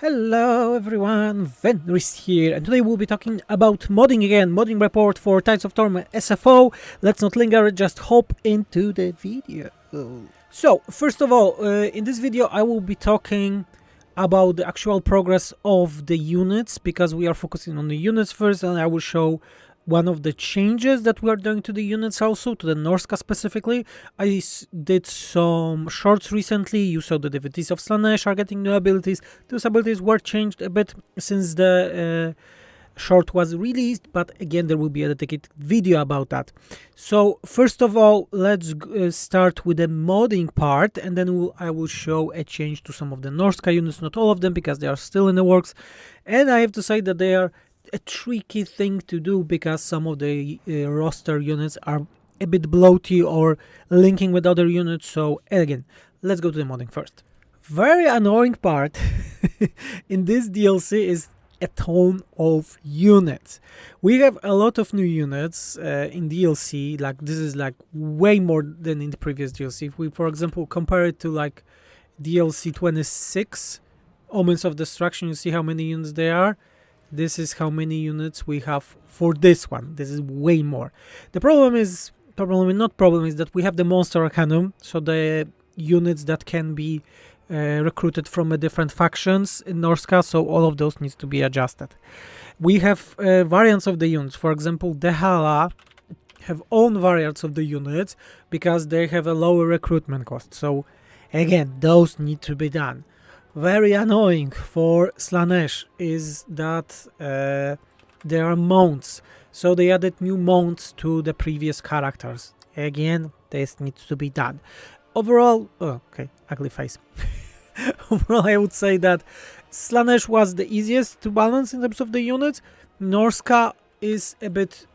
Hello everyone, Venris here, and today we'll be talking about modding again, modding report for Tides of Torment SFO. Let's not linger, just hop into the video. So, first of all, in this video I will be talking about the actual progress of the units, because we are focusing on the units first, and I will show one of the changes that we are doing to the units, also to the Norsca specifically. I did some shorts recently. You saw the devotees of Slanesh are getting new abilities. Those abilities were changed a bit since the short was released, but again there will be a dedicated video about that. So first of all, let's start with the modding part, and then I will show a change to some of the Norsca units, not all of them because they are still in the works, and I have to say that they are a tricky thing to do because some of the roster units are a bit bloaty or linking with other units. So again, let's go to the modding first. Very annoying part in this DLC is a ton of units. We have a lot of new units in DLC. Like, this is like way more than in the previous DLC. If we, for example, compare it to like DLC 26 Omens of Destruction, you see how many units there are. This is how many units we have for this one. This is way more. The problem is that we have the Monster Arcanum, so the units that can be recruited from a different factions in Norsca, so all of those needs to be adjusted. We have variants of the units. For example, the Hala have own variants of the units because they have a lower recruitment cost. So again, those need to be done. Very annoying for Slanesh is that there are mounts, so they added new mounts to the previous characters. Again, this needs to be done. Overall, ugly face. Overall, I would say that Slanesh was the easiest to balance in terms of the units. Norsca is a bit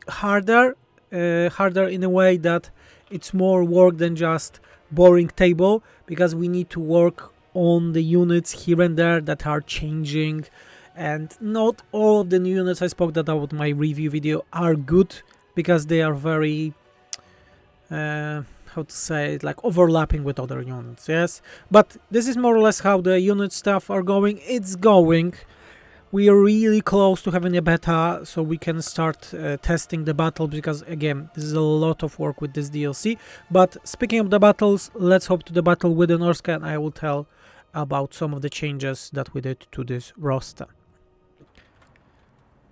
harder in a way that it's more work than just boring table, because we need to work on the units here and there that are changing, and not all of the new units I spoke about my review video are good, because they are very how to say it, like overlapping with other units. Yes, but this is more or less how the unit stuff are going. It's going. We are really close to having a beta, so we can start testing the battle, because again, this is a lot of work with this DLC. But speaking of the battles, let's hop to the battle with the Norsca, and I will tell about some of the changes that we did to this roster.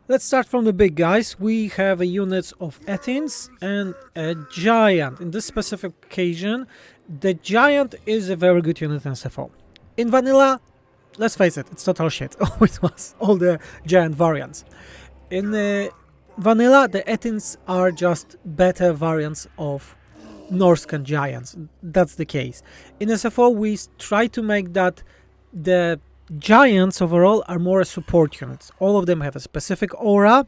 Let's start from the big guys. We have a units of Athens and a Giant. In this specific occasion, the Giant is a very good unit in SFO. In vanilla, let's face it, it's total shit. Always was, all the Giant variants. In vanilla, the Athens are just better variants of Norscan Giants. That's the case. In SFO, we try to make that the Giants overall are more support units. All of them have a specific aura,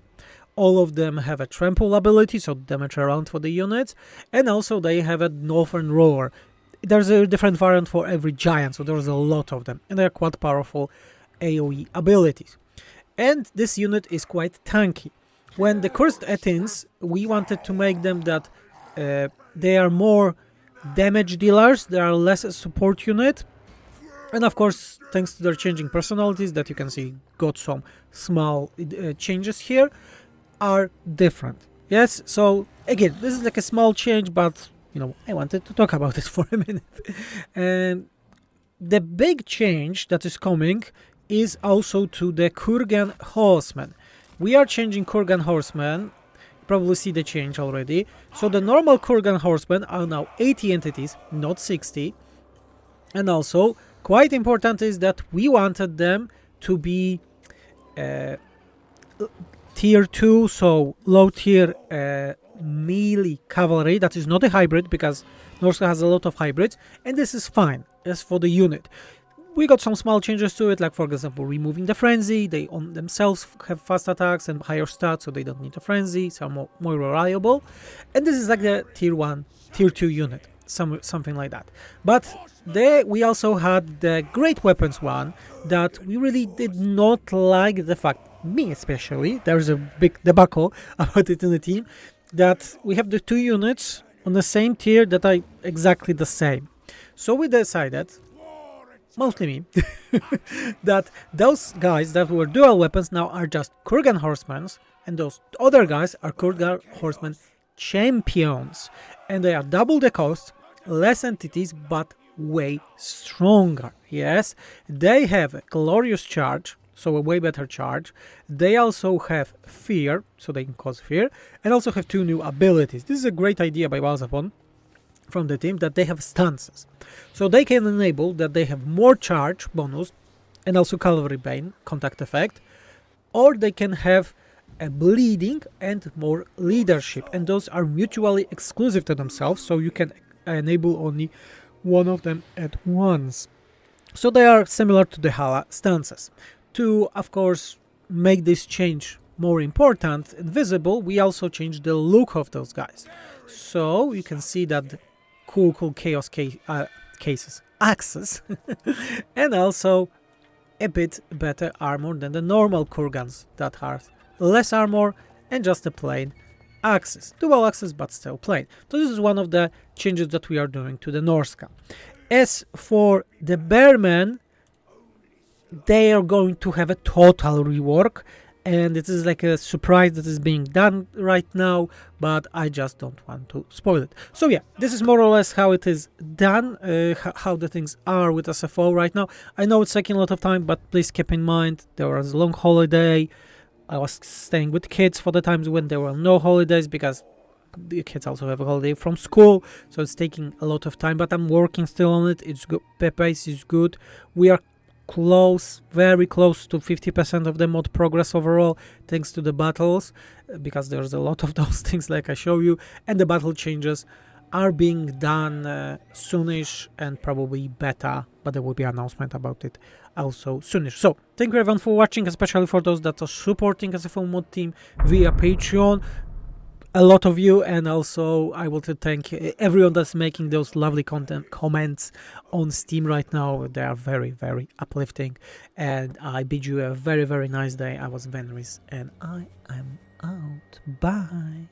all of them have a trample ability, so damage around for the units, and also they have a Northern Roar. There's a different variant for every Giant, so there's a lot of them, and they're quite powerful AoE abilities. And this unit is quite tanky. When the Cursed Athens, we wanted to make them that they are more damage dealers, they are less a support unit, and of course, thanks to their changing personalities that you can see got some small changes here, are different. Yes, so again, this is like a small change, but you know, I wanted to talk about it for a minute. And the big change that is coming is also to the Kurgan horsemen. We are changing Kurgan horsemen. Probably see the change already. So the normal Kurgan horsemen are now 80 entities, not 60. And also, quite important is that we wanted them to be tier 2, so low tier melee cavalry. That is not a hybrid, because Norsca has a lot of hybrids, and this is fine as for the unit. We got some small changes to it, like for example removing the frenzy. They on themselves have fast attacks and higher stats, so they don't need a frenzy, so more reliable. And this is like the tier 1, tier 2 unit, something like that. But we also had the great weapons one that we really did not like the fact, me especially, there's a big debacle about it in the team, that we have the two units on the same tier that are exactly the same. So we decided mostly me, that those guys that were dual weapons now are just Kurgan horsemen, and those other guys are Kurgan horsemen champions, and they are double the cost, less entities, but way stronger. Yes, they have a glorious charge, so a way better charge. They also have fear, so they can cause fear, and also have 2 new abilities. This is a great idea by Balzapon from the team, that they have stances, so they can enable that they have more charge bonus and also cavalry bane contact effect, or they can have a bleeding and more leadership, and those are mutually exclusive to themselves, so you can enable only one of them at once. So they are similar to the Hala stances. To, of course, make this change more important and visible, we also changed the look of those guys. So you can see that cool chaos cases axes and also a bit better armor than the normal Kurgans that are less armor and just a plain axis. Dual axis, but still plain. So this is one of the changes that we are doing to the Norsca. As for the Bearmen, they are going to have a total rework, and it is like a surprise that is being done right now, but I just don't want to spoil it. So yeah, this is more or less how it is done, how the things are with SFO right now. I know it's taking a lot of time, but please keep in mind there was a long holiday. I was staying with kids for the times when there were no holidays, because the kids also have a holiday from school, so it's taking a lot of time, but I'm working still on it. It's good, the pace is good. We are close, very close to 50% of the mod progress overall, thanks to the battles, because there's a lot of those things like I show you, and the battle changes are being done soonish and probably beta, but there will be an announcement about it also soonish. So thank you everyone for watching, especially for those that are supporting SFO mod team via Patreon. A lot of you, and also I want to thank everyone that's making those lovely content comments on Steam right now. They are very, very uplifting, and I bid you a very, very nice day. I was Venris, and I am out. Bye.